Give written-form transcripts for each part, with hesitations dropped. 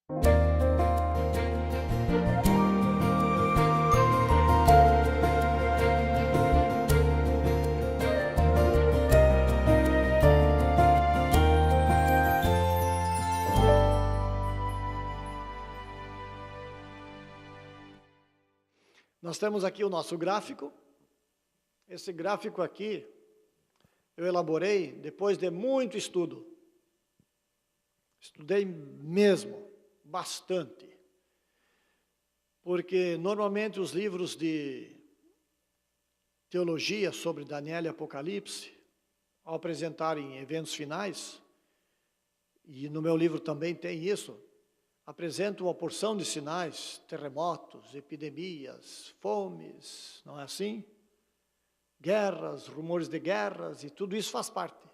Nós temos aqui o nosso gráfico. Esse gráfico aqui, eu elaborei depois de muito estudo. Estudei mesmo, bastante. Porque, normalmente, os livros de teologia sobre Daniel e Apocalipse, ao apresentarem eventos finais, e no meu livro também tem isso, apresentam uma porção de sinais, terremotos, epidemias, fomes, não é assim? Guerras, rumores de guerras, e tudo isso faz parte.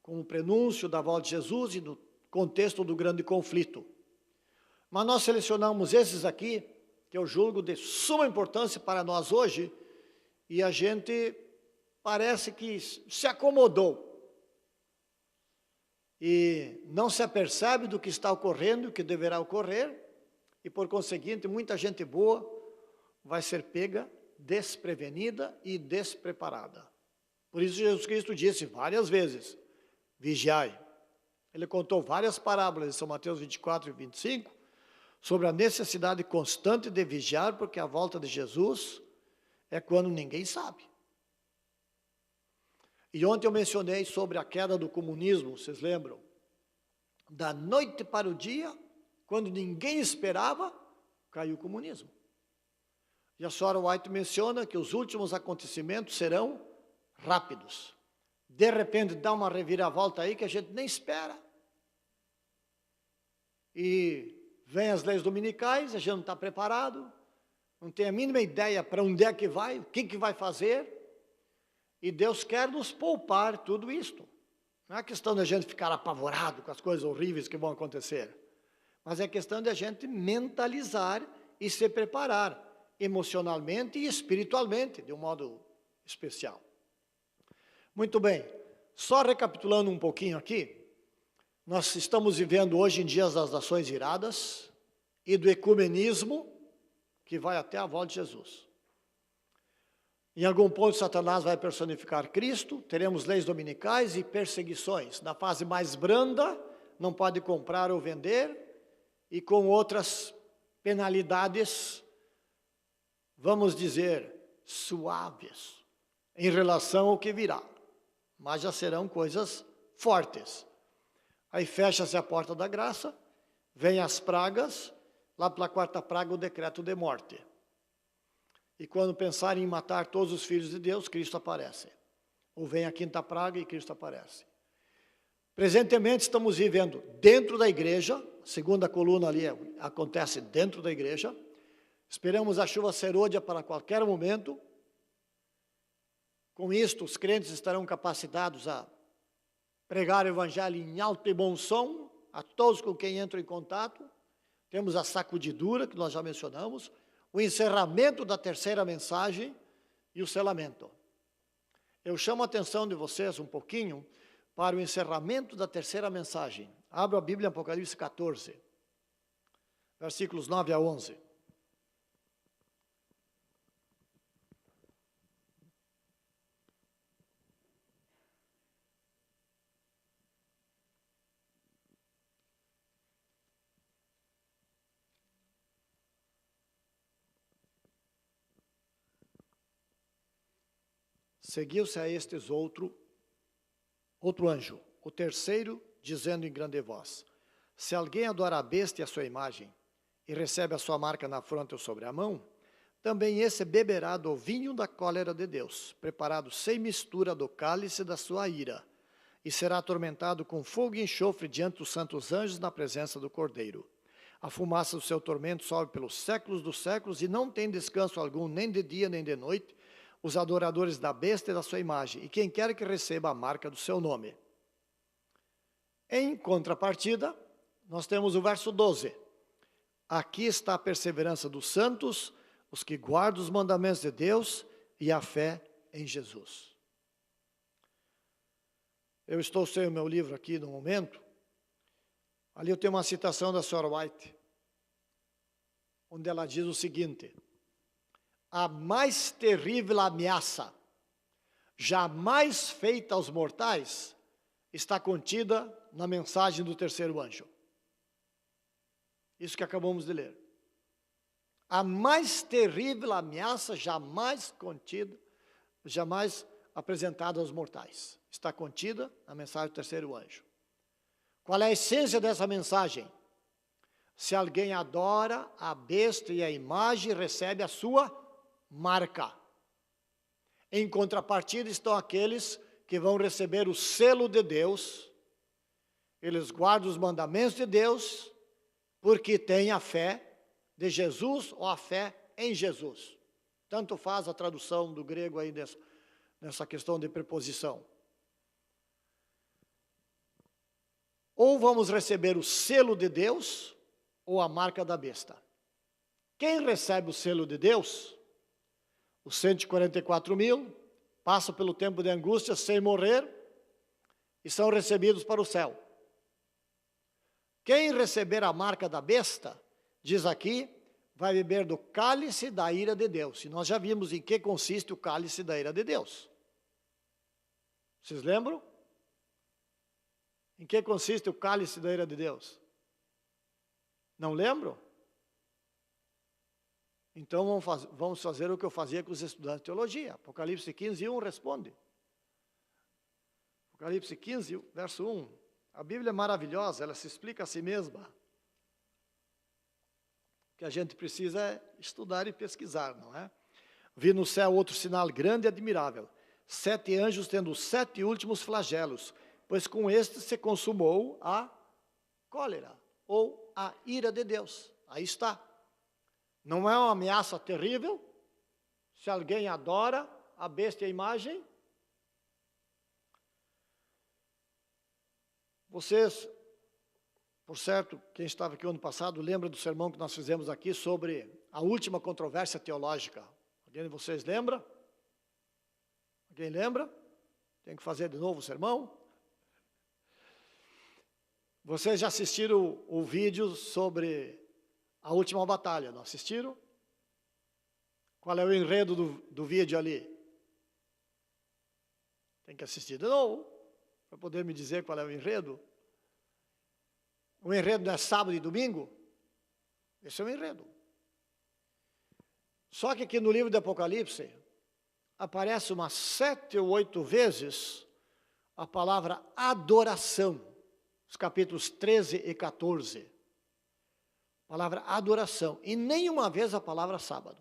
Com o prenúncio da volta de Jesus e no contexto do grande conflito. Mas nós selecionamos esses aqui, que eu julgo de suma importância para nós hoje, e a gente parece que se acomodou. E não se apercebe do que está ocorrendo, o que deverá ocorrer, e por conseguinte, muita gente boa vai ser pega, desprevenida e despreparada. Por isso Jesus Cristo disse várias vezes, vigiai. Ele contou várias parábolas em São Mateus 24 e 25, sobre a necessidade constante de vigiar, porque a volta de Jesus é quando ninguém sabe. E ontem eu mencionei sobre a queda do comunismo, vocês lembram? Da noite para o dia, quando ninguém esperava, caiu o comunismo. E a senhora White menciona que os últimos acontecimentos serão rápidos. De repente dá uma reviravolta aí que a gente nem espera. E vem as leis dominicais, a gente não está preparado, não tem a mínima ideia para onde é que vai, o que vai fazer. E Deus quer nos poupar tudo isto. Não é questão de a gente ficar apavorado com as coisas horríveis que vão acontecer. Mas é questão de a gente mentalizar e se preparar emocionalmente e espiritualmente, de um modo especial. Muito bem. Só recapitulando um pouquinho aqui, nós estamos vivendo hoje em dias das nações iradas e do ecumenismo que vai até a volta de Jesus. Em algum ponto, Satanás vai personificar Cristo, teremos leis dominicais e perseguições. Na fase mais branda, não pode comprar ou vender, e com outras penalidades, vamos dizer, suaves, em relação ao que virá. Mas já serão coisas fortes. Aí fecha-se a porta da graça, vem as pragas, lá pela quarta praga o decreto de morte. E quando pensarem em matar todos os filhos de Deus, Cristo aparece. Ou vem a quinta praga e Cristo aparece. Presentemente estamos vivendo dentro da igreja, a segunda coluna ali acontece dentro da igreja. Esperamos a chuva serôdia para qualquer momento. Com isto, os crentes estarão capacitados a pregar o evangelho em alto e bom som, a todos com quem entram em contato. Temos a sacudidura, que nós já mencionamos, o encerramento da terceira mensagem e o selamento. Eu chamo a atenção de vocês um pouquinho para o encerramento da terceira mensagem. Abra a Bíblia em Apocalipse 14, versículos 9 a 11. Seguiu-se a estes outro anjo, o terceiro, dizendo em grande voz: se alguém adora a besta e a sua imagem, e recebe a sua marca na fronte ou sobre a mão, também esse beberá do vinho da cólera de Deus, preparado sem mistura do cálice da sua ira, e será atormentado com fogo e enxofre diante dos santos anjos na presença do Cordeiro. A fumaça do seu tormento sobe pelos séculos dos séculos, e não tem descanso algum, nem de dia nem de noite, os adoradores da besta e da sua imagem, e quem quer que receba a marca do seu nome. Em contrapartida, nós temos o verso 12. Aqui está a perseverança dos santos, os que guardam os mandamentos de Deus e a fé em Jesus. Eu estou sem o meu livro aqui no momento, Ali eu tenho uma citação da Sra. White, onde ela diz o seguinte: a mais terrível ameaça jamais feita aos mortais está contida na mensagem do terceiro anjo. Isso que acabamos de ler. A mais terrível ameaça jamais contida, jamais apresentada aos mortais, está contida na mensagem do terceiro anjo. Qual é a essência dessa mensagem? Se alguém adora a besta e a imagem, recebe a sua marca. Em contrapartida estão aqueles que vão receber o selo de Deus. Eles guardam os mandamentos de Deus, porque têm a fé de Jesus ou a fé em Jesus. Tanto faz a tradução do grego aí nessa questão de preposição. Ou vamos receber o selo de Deus, ou a marca da besta. Quem recebe o selo de Deus, os 144.000, passam pelo tempo de angústia sem morrer e são recebidos para o céu. Quem receber a marca da besta, diz aqui, vai beber do cálice da ira de Deus. E nós já vimos em que consiste o cálice da ira de Deus. Vocês lembram? Em que consiste o cálice da ira de Deus? Não lembram? Então vamos fazer o que eu fazia com os estudantes de teologia. Apocalipse 15, 1 responde. Apocalipse 15, verso 1. A Bíblia é maravilhosa, ela se explica a si mesma. O que a gente precisa é estudar e pesquisar, não é? Vi no céu outro sinal grande e admirável. 7 anjos tendo os 7 últimos flagelos, pois com este se consumou a cólera, ou a ira de Deus. Aí está. Não é uma ameaça terrível? Se alguém adora a besta e a imagem? Vocês, por certo, quem estava aqui ano passado, lembra do sermão que nós fizemos aqui sobre a última controvérsia teológica? Alguém de vocês lembra? Alguém lembra? Tem que fazer de novo o sermão? Vocês já assistiram o vídeo sobre a última batalha, não assistiram? Qual é o enredo do vídeo ali? Tem que assistir de novo, para poder me dizer qual é o enredo. O enredo não é sábado e domingo? Esse é o enredo. Só que aqui no livro do Apocalipse, aparece umas 7 ou 8 vezes a palavra adoração. Os capítulos 13 e 14. Palavra adoração. E nenhuma vez a palavra sábado.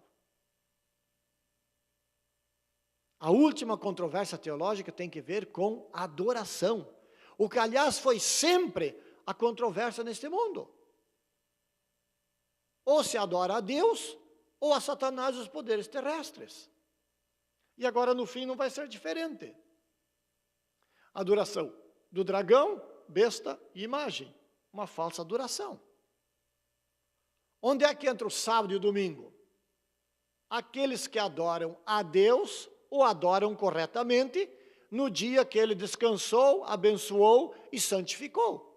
A última controvérsia teológica tem que ver com adoração. O que, aliás, foi sempre a controvérsia neste mundo. Ou se adora a Deus, ou a Satanás e os poderes terrestres. E agora, no fim, não vai ser diferente. Adoração do dragão, besta e imagem. Uma falsa adoração. Onde é que entra o sábado e o domingo? Aqueles que adoram a Deus, o adoram corretamente, no dia que ele descansou, abençoou e santificou.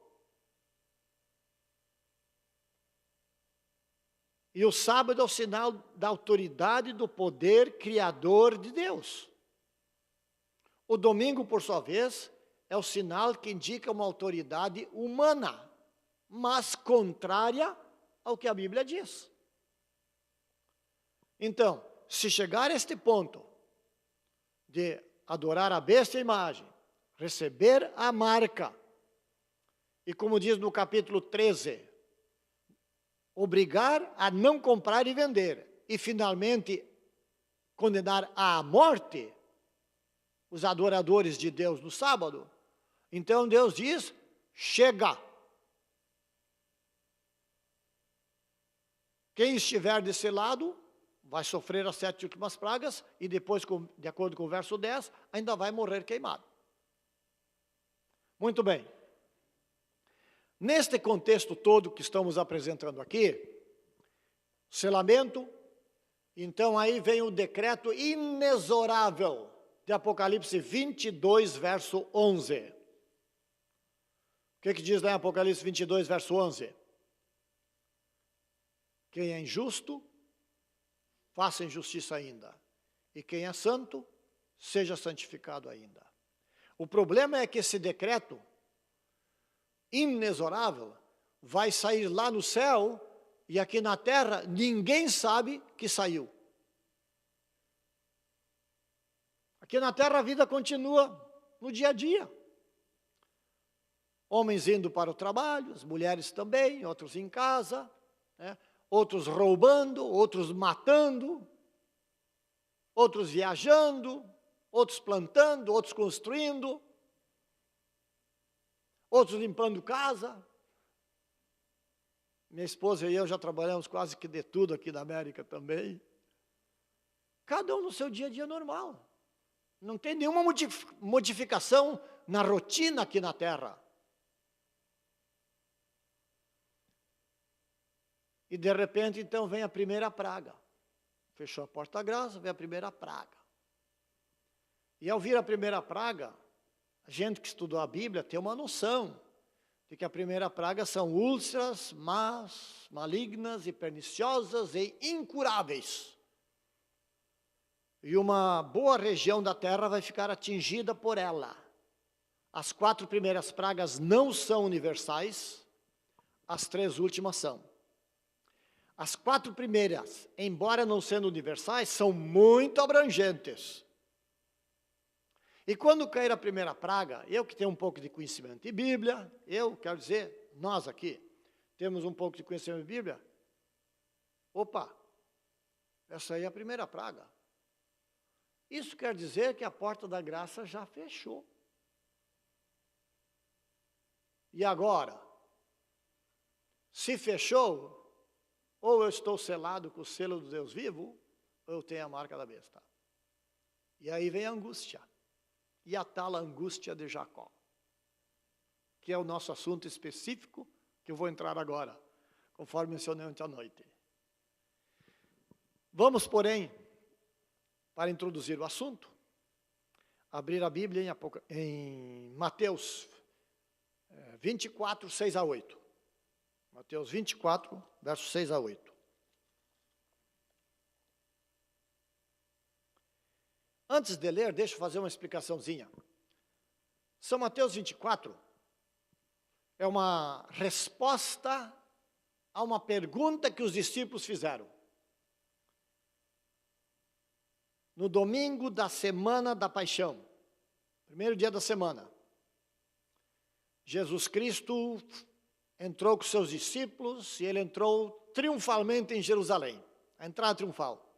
E o sábado é o sinal da autoridade do poder criador de Deus. O domingo, por sua vez, é o sinal que indica uma autoridade humana, mas contrária ao que a Bíblia diz. Então, se chegar a este ponto de adorar a besta e a imagem, receber a marca, e como diz no capítulo 13, obrigar a não comprar e vender, e finalmente condenar à morte os adoradores de Deus no sábado, então Deus diz, chega. Quem estiver desse lado vai sofrer as 7 últimas pragas e depois, de acordo com o verso 10, ainda vai morrer queimado. Muito bem. Neste contexto todo que estamos apresentando aqui, selamento, então aí vem o decreto inexorável de Apocalipse 22, verso 11. que diz lá em Apocalipse 22, verso 11? Quem é injusto, faça injustiça ainda. E quem é santo, seja santificado ainda. O problema é que esse decreto inexorável vai sair lá no céu e aqui na terra ninguém sabe que saiu. Aqui na terra a vida continua no dia a dia. Homens indo para o trabalho, as mulheres também, outros em casa, né? Outros roubando, outros matando, outros viajando, outros plantando, outros construindo, outros limpando casa. Minha esposa e eu já trabalhamos quase que de tudo aqui na América também. Cada um no seu dia a dia normal. Não tem nenhuma modificação na rotina aqui na terra. E de repente, então, vem a primeira praga. Fechou a porta-grasa, vem a primeira praga. E ao vir a primeira praga, a gente que estudou a Bíblia tem uma noção de que a primeira praga são úlceras, más, malignas e perniciosas e incuráveis. E uma boa região da terra vai ficar atingida por ela. As 4 primeiras pragas não são universais, as 3 últimas são. As 4 primeiras, embora não sendo universais, são muito abrangentes. E quando cair a primeira praga, eu que tenho um pouco de conhecimento de Bíblia, eu quero dizer, nós aqui, temos um pouco de conhecimento de Bíblia, opa, essa aí é a primeira praga. Isso quer dizer que a porta da graça já fechou. E agora, se fechou, ou eu estou selado com o selo do Deus vivo, ou eu tenho a marca da besta. E aí vem a angústia. E a tal angústia de Jacó, que é o nosso assunto específico, que eu vou entrar agora, conforme mencionei ontem à noite. Vamos, porém, para introduzir o assunto, abrir a Bíblia em Mateus 24, 6 a 8. Mateus 24, versos 6 a 8. Antes de ler, deixa eu fazer uma explicaçãozinha. São Mateus 24 é uma resposta a uma pergunta que os discípulos fizeram. No domingo da semana da paixão, primeiro dia da semana, Jesus Cristo entrou com seus discípulos e ele entrou triunfalmente em Jerusalém, a entrada triunfal.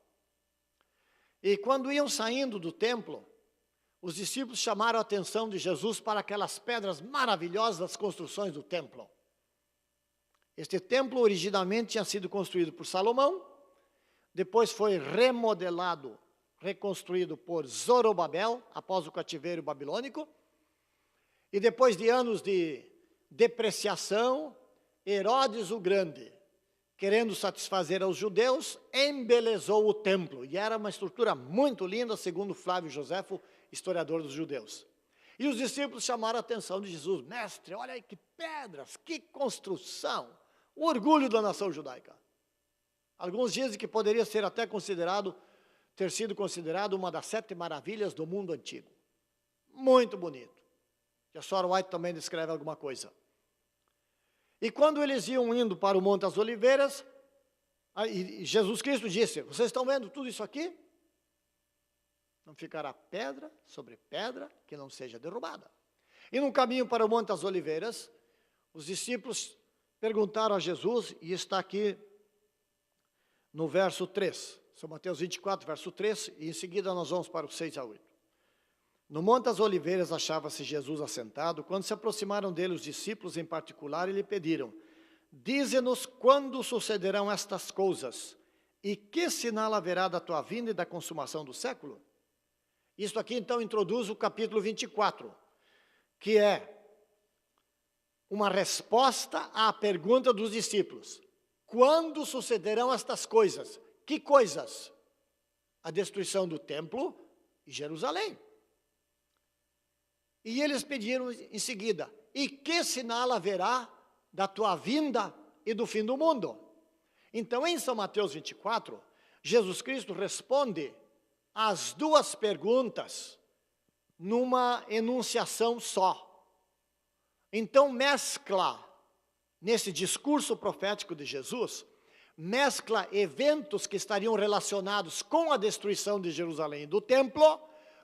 E quando iam saindo do templo, os discípulos chamaram a atenção de Jesus para aquelas pedras maravilhosas das construções do templo. Este templo originalmente tinha sido construído por Salomão, depois foi remodelado, reconstruído por Zorobabel, após o cativeiro babilônico, e depois de anos de depreciação, Herodes o Grande, querendo satisfazer aos judeus, embelezou o templo. E era uma estrutura muito linda, segundo Flávio Joséfo, historiador dos judeus. E os discípulos chamaram a atenção de Jesus. Mestre, olha aí que pedras, que construção. O orgulho da nação judaica. Alguns dizem que poderia ser até ter sido considerado uma das 7 maravilhas do mundo antigo. Muito bonito. E a Sora White também descreve alguma coisa. E quando eles iam indo para o Monte das Oliveiras, Jesus Cristo disse, vocês estão vendo tudo isso aqui? Não ficará pedra sobre pedra que não seja derrubada. E no caminho para o Monte das Oliveiras, os discípulos perguntaram a Jesus, e está aqui no verso 3, São Mateus 24, verso 3, e em seguida nós vamos para o 6 a 8. No Monte das Oliveiras achava-se Jesus assentado, quando se aproximaram dele os discípulos em particular e lhe pediram, dize-nos quando sucederão estas coisas, e que sinal haverá da tua vinda e da consumação do século? Isto aqui então introduz o capítulo 24, que é uma resposta à pergunta dos discípulos. Quando sucederão estas coisas? Que coisas? A destruição do templo e Jerusalém. E eles pediram em seguida, e que sinal haverá da tua vinda e do fim do mundo? Então, em São Mateus 24, Jesus Cristo responde as duas perguntas numa enunciação só. Então, mescla, nesse discurso profético de Jesus, mescla eventos que estariam relacionados com a destruição de Jerusalém e do templo,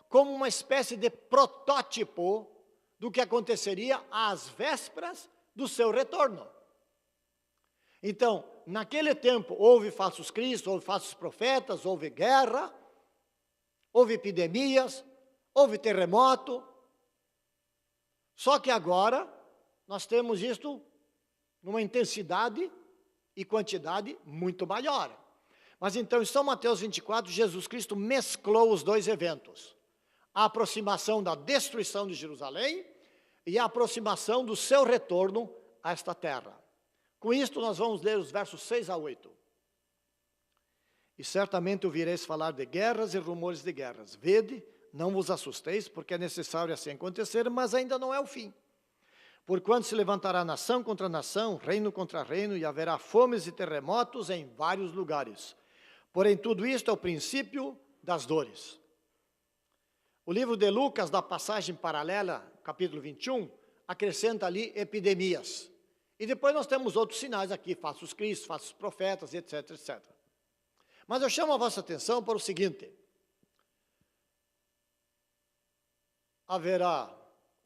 como uma espécie de protótipo do que aconteceria às vésperas do seu retorno. Então, naquele tempo, houve falsos cristos, houve falsos profetas, houve guerra, houve epidemias, houve terremoto. Só que agora, nós temos isto numa intensidade e quantidade muito maior. Mas então, em São Mateus 24, Jesus Cristo mesclou os dois eventos. A aproximação da destruição de Jerusalém e a aproximação do seu retorno a esta terra. Com isto, nós vamos ler os versos 6 a 8. E certamente ouvireis falar de guerras e rumores de guerras. Vede, não vos assusteis, porque é necessário assim acontecer, mas ainda não é o fim. Porquanto se levantará nação contra nação, reino contra reino, e haverá fomes e terremotos em vários lugares. Porém, tudo isto é o princípio das dores. O livro de Lucas, da passagem paralela, capítulo 21, acrescenta ali epidemias. E depois nós temos outros sinais aqui, falsos cristos, falsos profetas, etc, etc. Mas eu chamo a vossa atenção para o seguinte. Haverá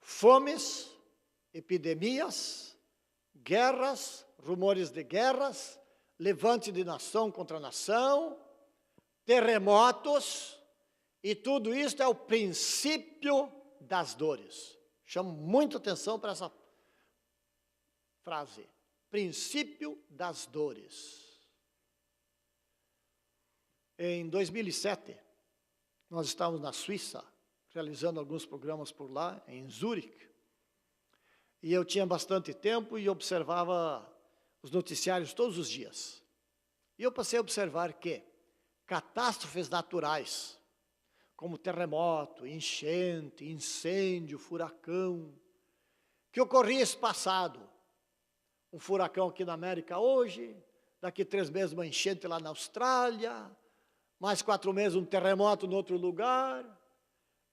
fomes, epidemias, guerras, rumores de guerras, levante de nação contra nação, terremotos, e tudo isso é o princípio das dores. Chamo muita atenção para essa frase, princípio das dores. Em 2007, nós estávamos na Suíça, realizando alguns programas por lá, em Zurique, e eu tinha bastante tempo e observava os noticiários todos os dias. E eu passei a observar que catástrofes naturais, como terremoto, enchente, incêndio, furacão, que ocorria espaçado. Um furacão aqui na América hoje, daqui 3 meses uma enchente lá na Austrália, mais 4 meses um terremoto em outro lugar.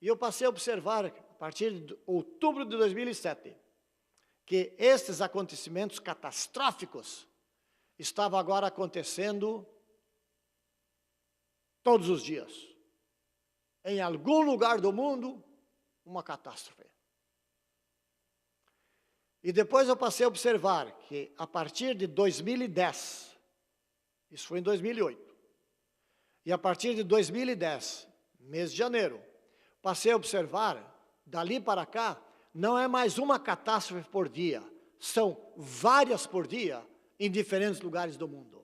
E eu passei a observar, a partir de outubro de 2007, que estes acontecimentos catastróficos estavam agora acontecendo todos os dias. Em algum lugar do mundo, uma catástrofe. E depois eu passei a observar que, a partir de 2010, isso foi em 2008, e a partir de 2010, mês de janeiro, passei a observar, dali para cá, não é mais uma catástrofe por dia, são várias por dia, em diferentes lugares do mundo.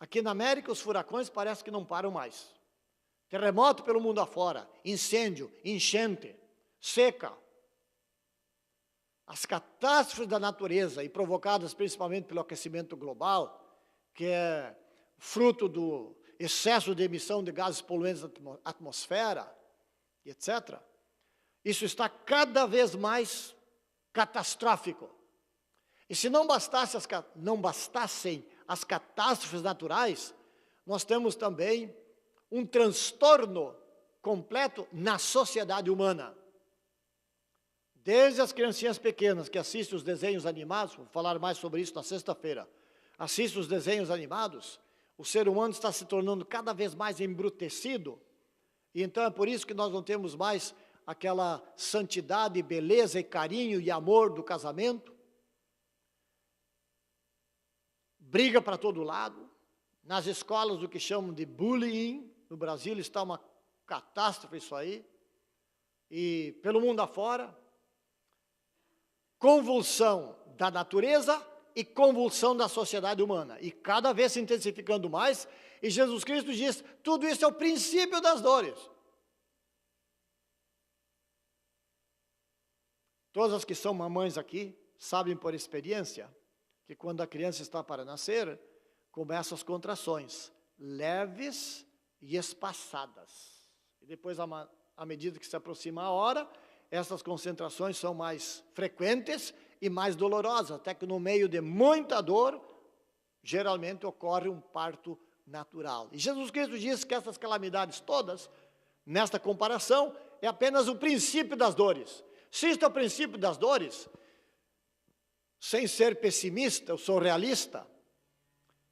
Aqui na América, os furacões parece que não param mais. Terremoto pelo mundo afora, incêndio, enchente, seca. As catástrofes da natureza, e provocadas principalmente pelo aquecimento global, que é fruto do excesso de emissão de gases poluentes na atmosfera, etc., isso está cada vez mais catastrófico. E se não bastassem as catástrofes naturais, nós temos também um transtorno completo na sociedade humana. Desde as criancinhas pequenas que assistem os desenhos animados, vou falar mais sobre isso na sexta-feira, assistem os desenhos animados, o ser humano está se tornando cada vez mais embrutecido, e então é por isso que nós não temos mais aquela santidade, beleza e carinho e amor do casamento. Briga para todo lado, nas escolas o que chamam de bullying, no Brasil está uma catástrofe isso aí, e pelo mundo afora, convulsão da natureza e convulsão da sociedade humana, e cada vez se intensificando mais, e Jesus Cristo diz, tudo isso é o princípio das dores. Todas as que são mamães aqui, sabem por experiência, que quando a criança está para nascer, começam as contrações, leves e espaçadas. E depois, à medida que se aproxima a hora, essas concentrações são mais frequentes e mais dolorosas, até que no meio de muita dor, geralmente ocorre um parto natural. E Jesus Cristo diz que essas calamidades todas, nesta comparação, é apenas o princípio das dores. Se isto é o princípio das dores, sem ser pessimista, eu sou realista,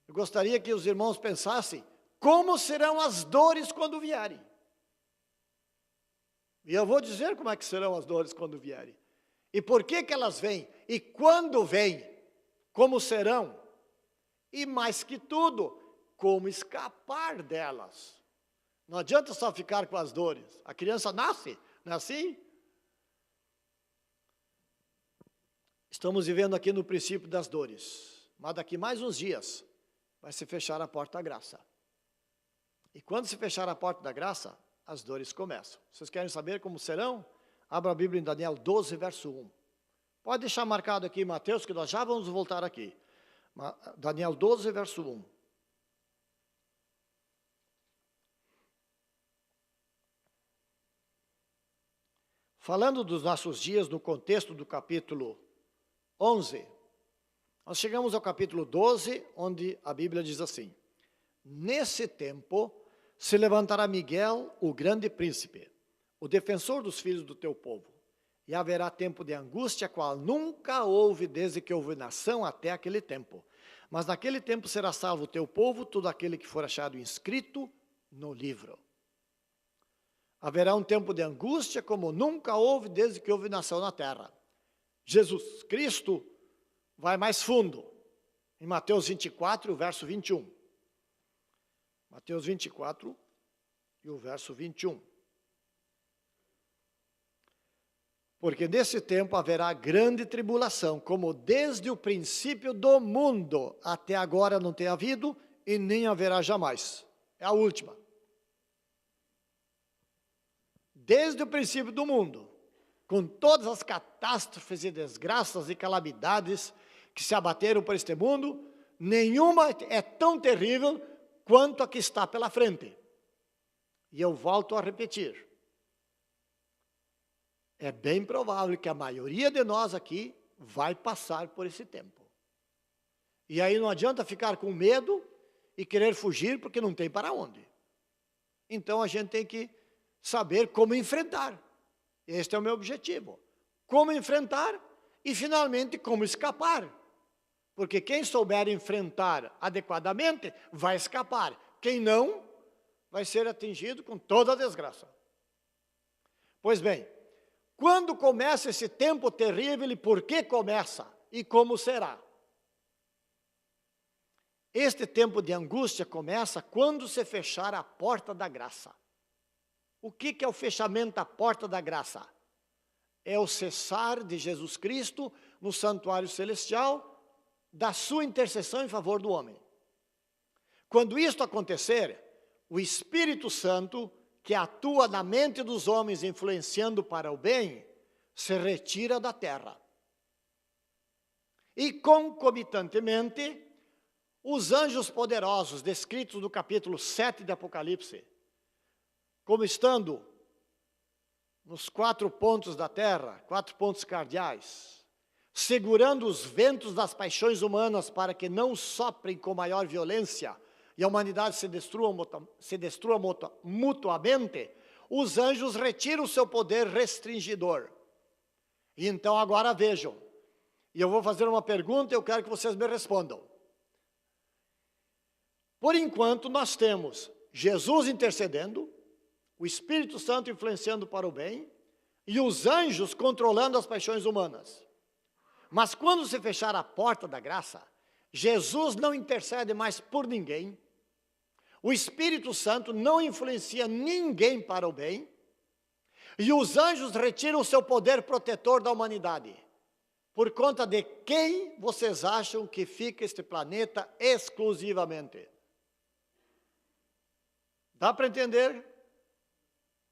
eu gostaria que os irmãos pensassem como serão as dores quando vierem. E eu vou dizer como é que serão as dores quando vierem. E por que elas vêm? E quando vêm? Como serão? E mais que tudo, como escapar delas. Não adianta só ficar com as dores. A criança nasce, não é assim? Estamos vivendo aqui no princípio das dores. Mas daqui mais uns dias vai se fechar a porta da graça. E quando se fechar a porta da graça, as dores começam. Vocês querem saber como serão? Abra a Bíblia em Daniel 12, verso 1. Pode deixar marcado aqui em Mateus, que nós já vamos voltar aqui. Daniel 12, verso 1. Falando dos nossos dias no contexto do capítulo 11, nós chegamos ao capítulo 12, onde a Bíblia diz assim: nesse tempo se levantará Miguel, o grande príncipe, o defensor dos filhos do teu povo, e haverá tempo de angústia, qual nunca houve desde que houve nação até aquele tempo. Mas naquele tempo será salvo o teu povo, todo aquele que for achado inscrito no livro. Haverá um tempo de angústia, como nunca houve desde que houve nação na terra. Jesus Cristo vai mais fundo, em Mateus 24, o verso 21. Mateus 24 e o verso 21. Porque nesse tempo haverá grande tribulação, como desde o princípio do mundo até agora não tem havido e nem haverá jamais. É a última. Desde o princípio do mundo, com todas as catástrofes e desgraças e calamidades que se abateram por este mundo, nenhuma é tão terrível quanto a que está pela frente. E eu volto a repetir. É bem provável que a maioria de nós aqui vai passar por esse tempo. E aí não adianta ficar com medo e querer fugir, porque não tem para onde. Então a gente tem que saber como enfrentar. Este é o meu objetivo. Como enfrentar e, finalmente, como escapar. Porque quem souber enfrentar adequadamente, vai escapar. Quem não, vai ser atingido com toda a desgraça. Pois bem, quando começa esse tempo terrível e por que começa? E como será? Este tempo de angústia começa quando se fechar a porta da graça. O que é o fechamento da porta da graça? É o cessar de Jesus Cristo no santuário celestial, da sua intercessão em favor do homem. Quando isto acontecer, o Espírito Santo, que atua na mente dos homens influenciando para o bem, se retira da terra. E concomitantemente, os anjos poderosos descritos no capítulo 7 de Apocalipse, como estando nos 4 pontos da terra, 4 pontos cardeais, segurando os ventos das paixões humanas para que não soprem com maior violência e a humanidade se destrua mutuamente, os anjos retiram o seu poder restringidor. E então agora vejam, e eu vou fazer uma pergunta e eu quero que vocês me respondam. Por enquanto nós temos Jesus intercedendo, o Espírito Santo influenciando para o bem e os anjos controlando as paixões humanas. Mas quando se fechar a porta da graça, Jesus não intercede mais por ninguém, o Espírito Santo não influencia ninguém para o bem, e os anjos retiram o seu poder protetor da humanidade. Por conta de quem vocês acham que fica este planeta exclusivamente? Dá para entender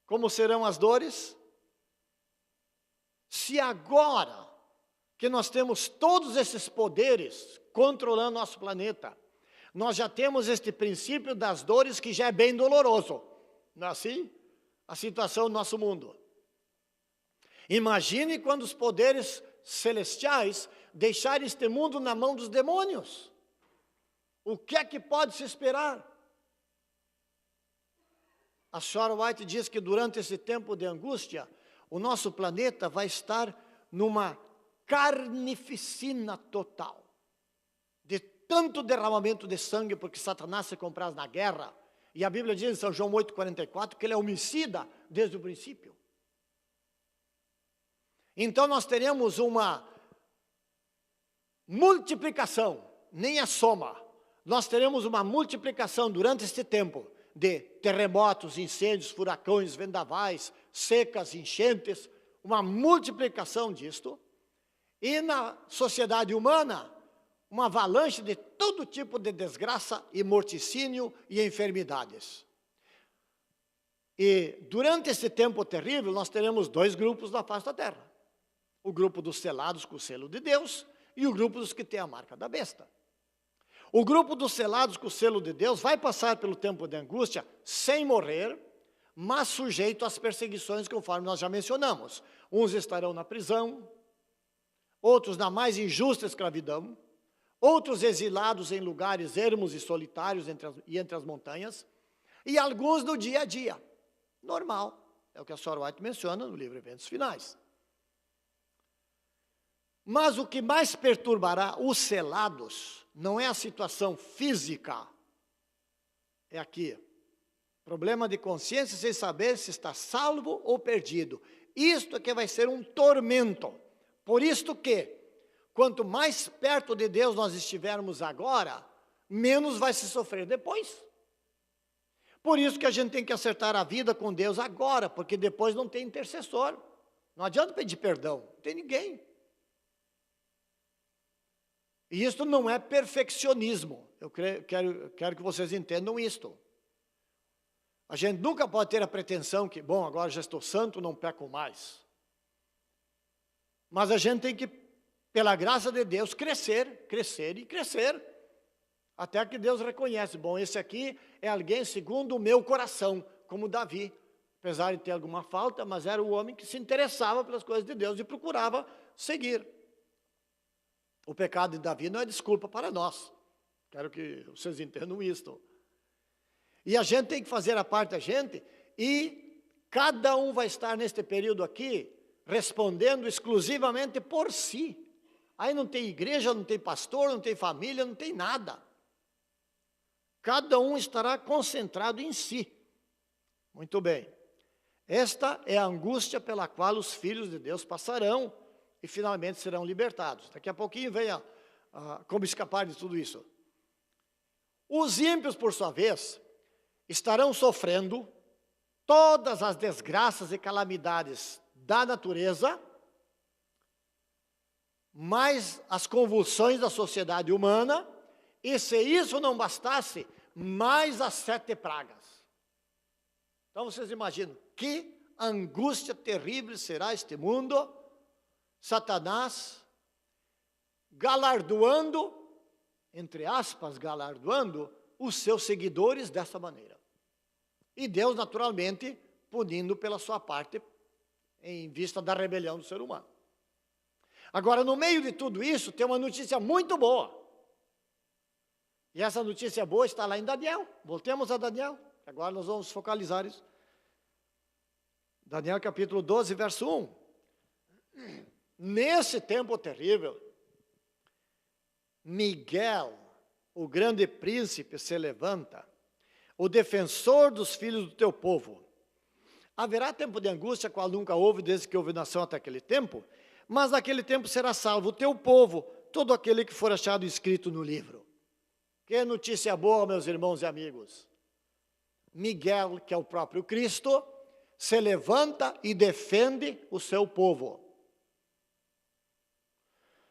como serão as dores? Se agora que nós temos todos esses poderes controlando nosso planeta, nós já temos este princípio das dores que já é bem doloroso, não é assim? A situação do nosso mundo. Imagine quando os poderes celestiais deixarem este mundo na mão dos demônios. O que é que pode se esperar? A senhora White diz que durante esse tempo de angústia, o nosso planeta vai estar numa carnificina total. De tanto derramamento de sangue, porque Satanás se compraz na guerra. E a Bíblia diz em São João 8,44 que ele é homicida desde o princípio. Então nós teremos uma multiplicação, nem a soma. Nós teremos uma multiplicação durante este tempo de terremotos, incêndios, furacões, vendavais, secas, enchentes, uma multiplicação disto. E na sociedade humana, uma avalanche de todo tipo de desgraça e morticínio e enfermidades. E durante esse tempo terrível, nós teremos dois grupos na face da terra. O grupo dos selados com o selo de Deus e o grupo dos que têm a marca da besta. O grupo dos selados com o selo de Deus vai passar pelo tempo de angústia sem morrer, mas sujeito às perseguições, conforme nós já mencionamos. Uns estarão na prisão, outros na mais injusta escravidão, outros exilados em lugares ermos e solitários entre as montanhas, e alguns no dia a dia. Normal, é o que a senhora White menciona no livro Eventos Finais. Mas o que mais perturbará os selados não é a situação física, é aqui. Problema de consciência sem saber se está salvo ou perdido. Isto é que vai ser um tormento. Por isto que, quanto mais perto de Deus nós estivermos agora, menos vai se sofrer depois. Por isso que a gente tem que acertar a vida com Deus agora, porque depois não tem intercessor. Não adianta pedir perdão, não tem ninguém. E isto não é perfeccionismo. Eu quero que vocês entendam isto. A gente nunca pode ter a pretensão que, bom, agora já estou santo, não peco mais. Mas a gente tem que, pela graça de Deus, crescer, crescer e crescer. Até que Deus reconhece, bom, esse aqui é alguém segundo o meu coração, como Davi. Apesar de ter alguma falta, mas era o homem que se interessava pelas coisas de Deus e procurava seguir. O pecado de Davi não é desculpa para nós. Quero que vocês entendam isto. E a gente tem que fazer a parte da gente, e cada um vai estar neste período aqui, respondendo exclusivamente por si. Aí não tem igreja, não tem pastor, não tem família, não tem nada. Cada um estará concentrado em si. Muito bem. Esta é a angústia pela qual os filhos de Deus passarão e finalmente serão libertados. Daqui a pouquinho vem como escapar de tudo isso. Os ímpios, por sua vez, estarão sofrendo todas as desgraças e calamidades da natureza, mais as convulsões da sociedade humana, e se isso não bastasse, mais as 7 pragas. Então vocês imaginam, que angústia terrível será este mundo, Satanás galardoando, entre aspas, galardoando os seus seguidores dessa maneira. E Deus, naturalmente, punindo pela sua parte, em vista da rebelião do ser humano. Agora, no meio de tudo isso, tem uma notícia muito boa. E essa notícia boa está lá em Daniel. Voltemos a Daniel, agora nós vamos focalizar isso. Daniel capítulo 12, verso 1. Nesse tempo terrível, Miguel, o grande príncipe, se levanta, o defensor dos filhos do teu povo. Haverá tempo de angústia, qual nunca houve, desde que houve nação até aquele tempo, mas naquele tempo será salvo o teu povo, todo aquele que for achado escrito no livro. Que notícia boa, meus irmãos e amigos. Miguel, que é o próprio Cristo, se levanta e defende o seu povo.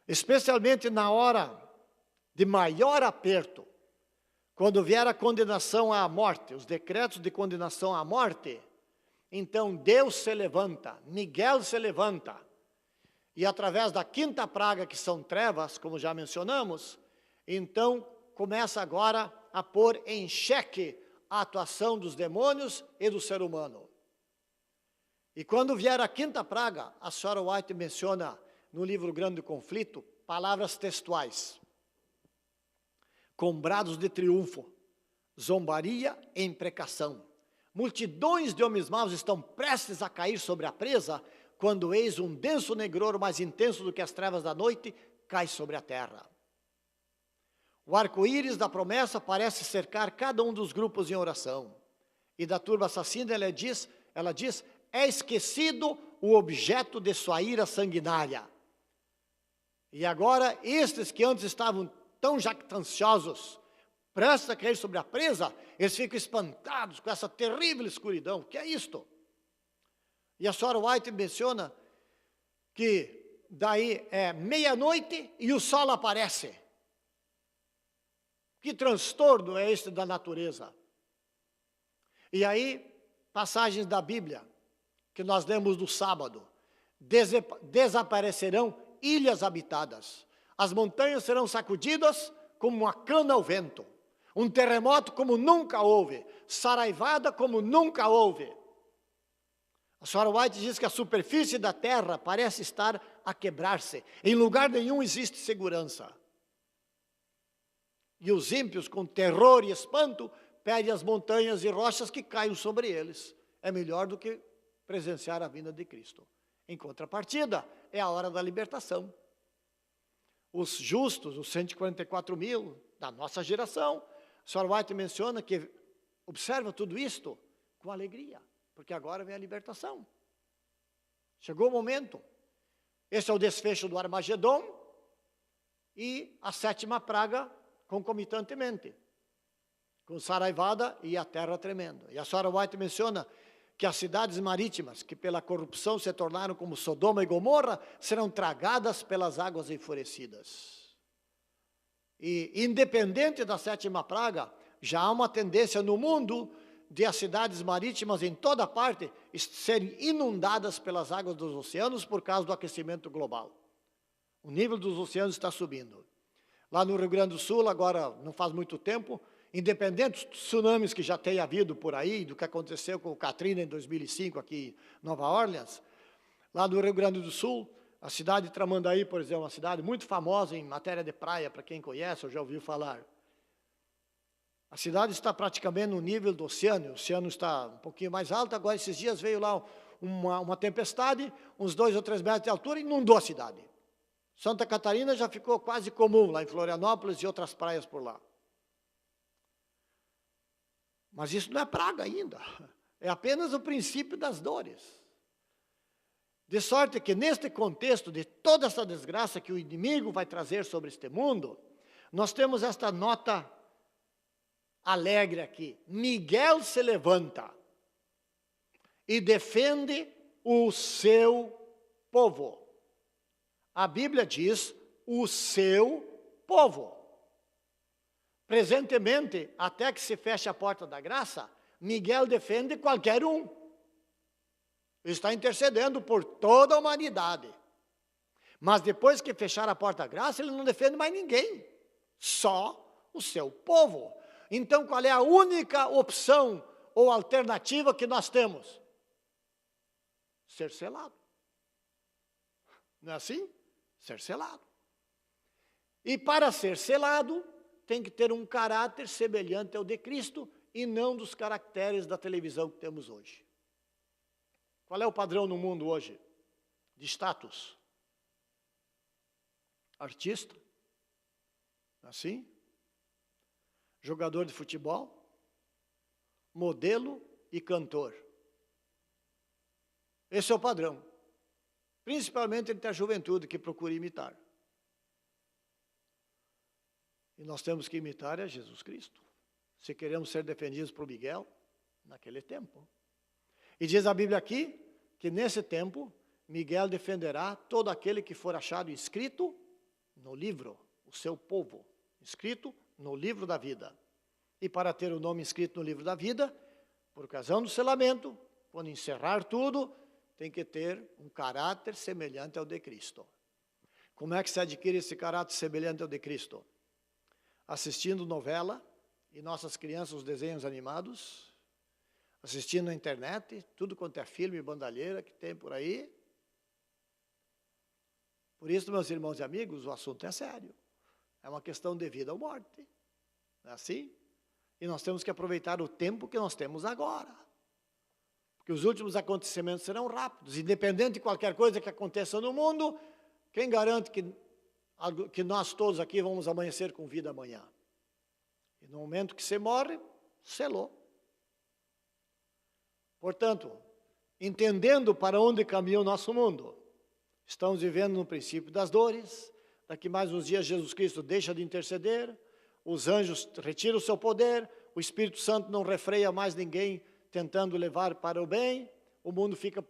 Especialmente na hora de maior aperto, quando vier a condenação à morte, os decretos de condenação à morte, então Deus se levanta, Miguel se levanta, e através da 5ª praga, que são trevas, como já mencionamos, então começa agora a pôr em xeque a atuação dos demônios e do ser humano. E quando vier a quinta praga, a senhora White menciona no livro Grande Conflito, palavras textuais. Com brados de triunfo, zombaria e imprecação. Multidões de homens maus estão prestes a cair sobre a presa, quando eis um denso negror mais intenso do que as trevas da noite, cai sobre a terra. O arco-íris da promessa parece cercar cada um dos grupos em oração. E da turba assassina ela diz, é esquecido o objeto de sua ira sanguinária. E agora, estes que antes estavam tão jactanciosos, prestes a cair sobre a presa, eles ficam espantados com essa terrível escuridão. O que é isto? E a senhora White menciona que daí é meia-noite e o sol aparece. Que transtorno é este da natureza? E aí, passagens da Bíblia, que nós lemos no sábado, desaparecerão ilhas habitadas, as montanhas serão sacudidas como uma cana ao vento, um terremoto como nunca houve, saraivada como nunca houve. A senhora White diz que a superfície da terra parece estar a quebrar-se, em lugar nenhum existe segurança. E os ímpios, com terror e espanto, pedem as montanhas e rochas que caiam sobre eles. É melhor do que presenciar a vinda de Cristo. Em contrapartida, é a hora da libertação. Os justos, os 144 mil da nossa geração, a senhora White menciona que observa tudo isto com alegria, porque agora vem a libertação. Chegou o momento. Esse é o desfecho do Armagedon e a sétima praga concomitantemente, com saraivada e a terra tremendo. E a senhora White menciona que as cidades marítimas, que pela corrupção se tornaram como Sodoma e Gomorra, serão tragadas pelas águas enfurecidas. E, independente da sétima praga, já há uma tendência no mundo de as cidades marítimas em toda parte serem inundadas pelas águas dos oceanos por causa do aquecimento global. O nível dos oceanos está subindo. Lá no Rio Grande do Sul, agora não faz muito tempo, independente dos tsunamis que já tem havido por aí, do que aconteceu com o Katrina em 2005 aqui em Nova Orleans, lá no Rio Grande do Sul, a cidade de Tramandaí, por exemplo, uma cidade muito famosa em matéria de praia, para quem conhece ou já ouviu falar. A cidade está praticamente no nível do oceano, o oceano está um pouquinho mais alto, agora esses dias veio lá uma tempestade, uns 2 ou 3 metros de altura, e inundou a cidade. Santa Catarina já ficou quase comum, lá em Florianópolis e outras praias por lá. Mas isso não é praga ainda, é apenas o princípio das dores. De sorte que neste contexto de toda essa desgraça que o inimigo vai trazer sobre este mundo, nós temos esta nota alegre aqui. Miguel se levanta e defende o seu povo. A Bíblia diz o seu povo. Presentemente, até que se feche a porta da graça, Miguel defende qualquer um. Ele está intercedendo por toda a humanidade. Mas depois que fechar a porta da graça, ele não defende mais ninguém. Só o seu povo. Então, qual é a única opção ou alternativa que nós temos? Ser selado. Não é assim? Ser selado. E para ser selado, tem que ter um caráter semelhante ao de Cristo e não dos caracteres da televisão que temos hoje. Qual é o padrão no mundo hoje? De status. Artista. Assim. Jogador de futebol. Modelo e cantor. Esse é o padrão. Principalmente entre a juventude que procura imitar. E nós temos que imitar a Jesus Cristo. Se queremos ser defendidos por Miguel, naquele tempo. E diz a Bíblia aqui, que nesse tempo, Miguel defenderá todo aquele que for achado inscrito no livro, o seu povo, inscrito no livro da vida. E para ter o nome inscrito no livro da vida, por ocasião do selamento, quando encerrar tudo, tem que ter um caráter semelhante ao de Cristo. Como é que se adquire esse caráter semelhante ao de Cristo? Assistindo novela e nossas crianças os desenhos animados, assistindo na internet, tudo quanto é filme e bandalheira que tem por aí. Por isso, meus irmãos e amigos, o assunto é sério. É uma questão de vida ou morte. Não é assim? E nós temos que aproveitar o tempo que nós temos agora. Porque os últimos acontecimentos serão rápidos. Independente de qualquer coisa que aconteça no mundo, quem garante que nós todos aqui vamos amanhecer com vida amanhã? E no momento que você morre, selou. Portanto, entendendo para onde caminha o nosso mundo, estamos vivendo no princípio das dores. Daqui mais uns dias Jesus Cristo deixa de interceder, os anjos retiram o seu poder, o Espírito Santo não refreia mais ninguém tentando levar para o bem, o mundo fica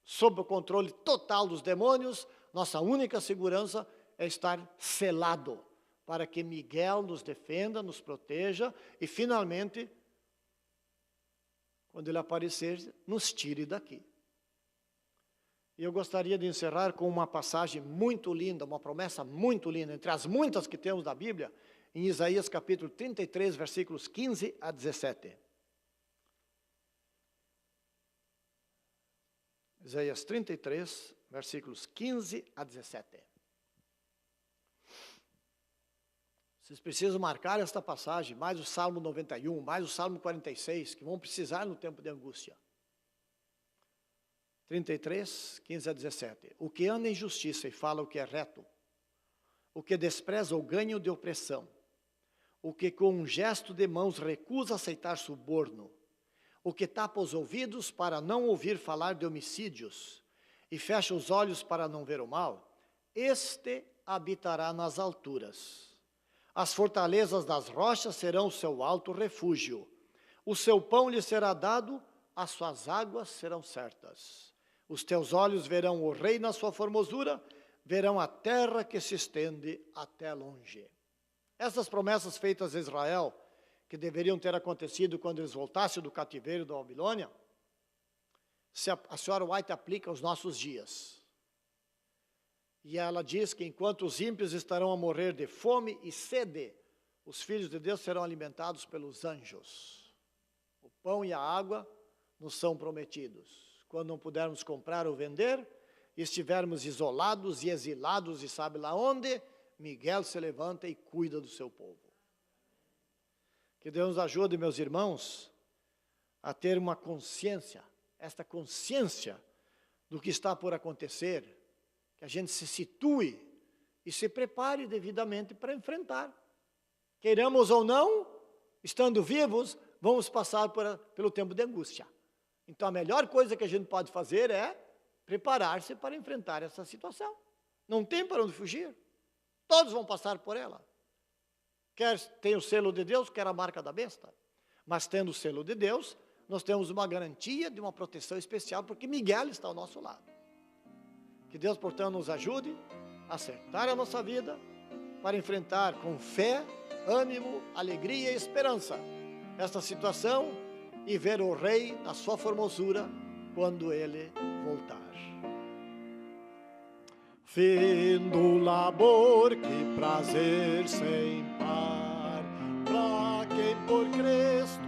sob o controle total dos demônios. Nossa única segurança é estar selado, para que Miguel nos defenda, nos proteja e finalmente, quando ele aparecer, nos tire daqui. E eu gostaria de encerrar com uma passagem muito linda, uma promessa muito linda, entre as muitas que temos na Bíblia, em Isaías capítulo 33, versículos 15 a 17. Isaías 33, versículos 15 a 17. Vocês precisam marcar esta passagem, mais o Salmo 91, mais o Salmo 46, que vão precisar no tempo de angústia. 33, 15 a 17. O que anda em justiça e fala o que é reto, o que despreza o ganho de opressão, o que com um gesto de mãos recusa aceitar suborno, o que tapa os ouvidos para não ouvir falar de homicídios e fecha os olhos para não ver o mal, este habitará nas alturas. As fortalezas das rochas serão o seu alto refúgio. O seu pão lhe será dado, as suas águas serão certas. Os teus olhos verão o rei na sua formosura, verão a terra que se estende até longe. Essas promessas feitas a Israel, que deveriam ter acontecido quando eles voltassem do cativeiro da Babilônia, a senhora White aplica aos nossos dias. E ela diz que enquanto os ímpios estarão a morrer de fome e sede, os filhos de Deus serão alimentados pelos anjos. O pão e a água nos são prometidos. Quando não pudermos comprar ou vender, e estivermos isolados e exilados, e sabe lá onde, Miguel se levanta e cuida do seu povo. Que Deus nos ajude, meus irmãos, a ter uma consciência, esta consciência do que está por acontecer, que a gente se situe e se prepare devidamente para enfrentar. Queiramos ou não, estando vivos, vamos passar pelo tempo de angústia. Então a melhor coisa que a gente pode fazer é preparar-se para enfrentar essa situação. Não tem para onde fugir. Todos vão passar por ela. Quer tem o selo de Deus, quer a marca da besta. Mas tendo o selo de Deus, nós temos uma garantia de uma proteção especial, porque Miguel está ao nosso lado. Que Deus, portanto, nos ajude a acertar a nossa vida para enfrentar com fé, ânimo, alegria e esperança esta situação e ver o Rei na sua formosura quando Ele voltar. Fim do labor, que prazer sem par, pra quem por Cristo